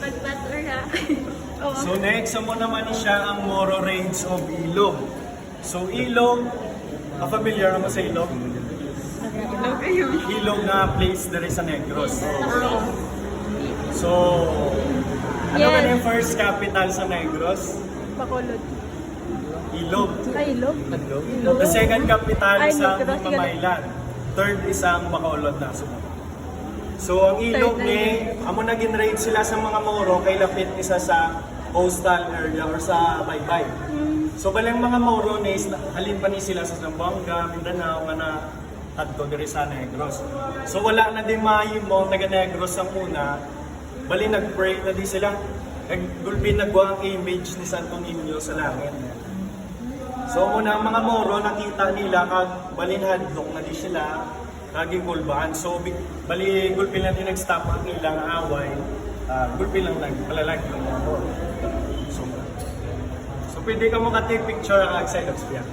Pag-patter ha. So next mo naman siya ang Moro Range of Ilog. So Ilog, familiar naman sa Ilog? Ilog na place there sa Negros. So, ano ba yung first capital sa Negros? Bacolod. Ilog. Ay, ilog. The second capital Ay, sa Negros, Pamaylan. Third isang Bacolod na sumunod. So ang Ilog ni, amo naging raid sila sa mga Moro kay lapit isa sa coastal area or sa Baybay. So balang mga Moro ni halin pa ni sila sa Zamboanga, Mindanao nga na adto diri sa Negros. So wala na din mahimo taga Negros ang una. Bali nag-break na di sila. Nagulpin nagwa ang image ni Santo Niño sa langit. So muna ang mga Moro nakita nila kag balin hadlok na di sila naging kulbaan. So bali gulpin lang din nag-stop ang ilang away. Gulpin lang palalag yung mga Moro. So pwede ka mo ka-take picture outside of Spia.